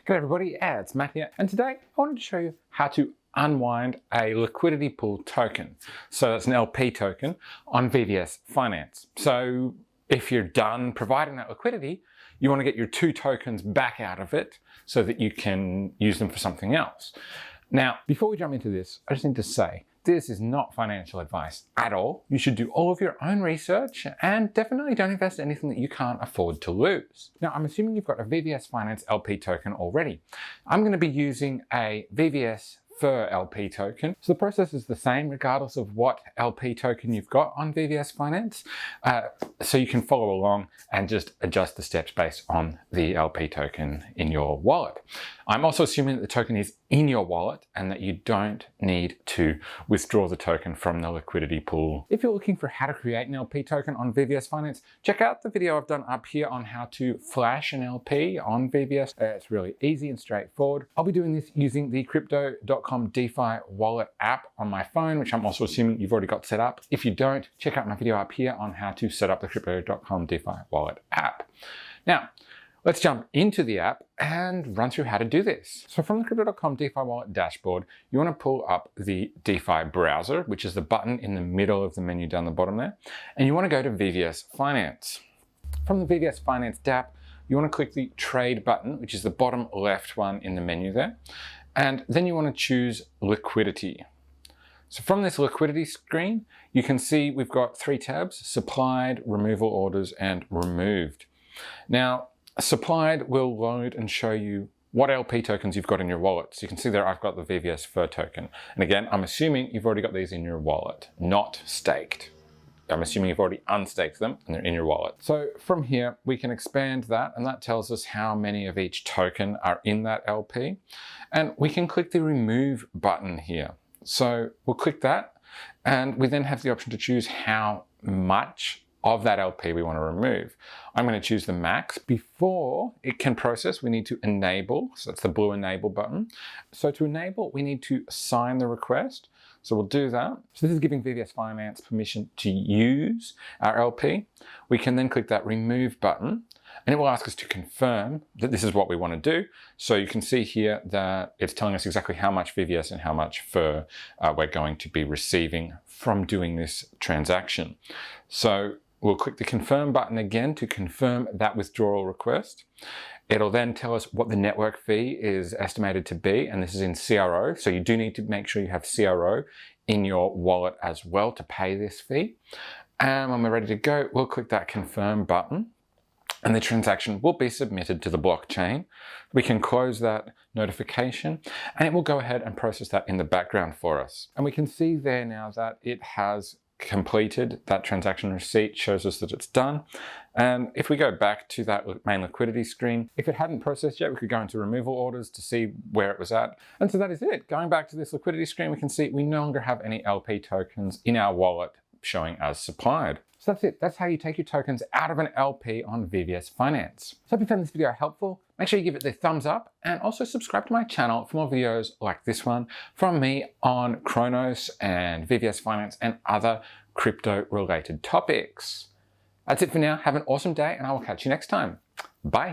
Good everybody, it's Matt here, and today I wanted to show you how to unwind a liquidity pool token. So that's an LP token on VVS Finance. So if you're done providing that liquidity, you want to get your two tokens back out of it so that you can use them for something else. Now, before we jump into this, I just need to say, this is not financial advice at all. You should do all of your own research and definitely don't invest in anything that you can't afford to lose. Now, I'm assuming you've got a VVS Finance LP token already. I'm going to be using a VVS-FER LP token. So the process is the same regardless of what LP token you've got on VVS Finance. So you can follow along and just adjust the steps based on the LP token in your wallet. I'm also assuming that the token is in your wallet and that you don't need to withdraw the token from the liquidity pool. If you're looking for how to create an LP token on VVS Finance, check out the video I've done up here on how to flash an LP on VVS. It's really easy and straightforward. I'll be doing this using the crypto.com Defi Wallet app on my phone, which I'm also assuming you've already got set up. If you don't, check out my video up here on how to set up the crypto.com Defi Wallet app. Now, let's jump into the app and run through how to do this. So from the crypto.com DeFi Wallet dashboard, you want to pull up the DeFi browser, which is the button in the middle of the menu down the bottom there. And you want to go to VVS Finance. From the VVS Finance app, you want to click the trade button, which is the bottom left one in the menu there. And then you want to choose liquidity. So from this liquidity screen, you can see we've got three tabs: supplied, removal orders, and removed. Now, supplied will load and show you what LP tokens you've got in your wallet. So you can see there I've got the VVS-FER token. And again, I'm assuming you've already got these in your wallet, not staked. I'm assuming you've already unstaked them and they're in your wallet. So from here, we can expand that, and that tells us how many of each token are in that LP. And we can click the remove button here. So we'll click that, and we then have the option to choose how much of that LP we want to remove. I'm going to choose the max. Before it can process, we need to enable. So that's the blue enable button. So to enable, we need to sign the request. So we'll do that. So this is giving VVS Finance permission to use our LP. We can then click that remove button, and it will ask us to confirm that this is what we want to do. So you can see here that it's telling us exactly how much VVS and how much FER we're going to be receiving from doing this transaction. So we'll click the confirm button again to confirm that withdrawal request. It'll then tell us what the network fee is estimated to be, and this is in CRO. So you do need to make sure you have CRO in your wallet as well to pay this fee. And when we're ready to go, we'll click that confirm button, and the transaction will be submitted to the blockchain. We can close that notification, and it will go ahead and process that in the background for us. And we can see there now that it has completed. That transaction receipt shows us that it's done. And if we go back to that main liquidity screen, if it hadn't processed yet, we could go into removal orders to see where it was at. And so that is it. Going back to this liquidity screen, we can see we no longer have any LP tokens in our wallet showing as supplied. So that's it. That's how you take your tokens out of an LP on VVS Finance. So if you found this video helpful, make sure you give it the thumbs up and also subscribe to my channel for more videos like this one from me on Cronos and VVS Finance and other crypto related topics. That's it for now. Have an awesome day, and I will catch you next time. Bye.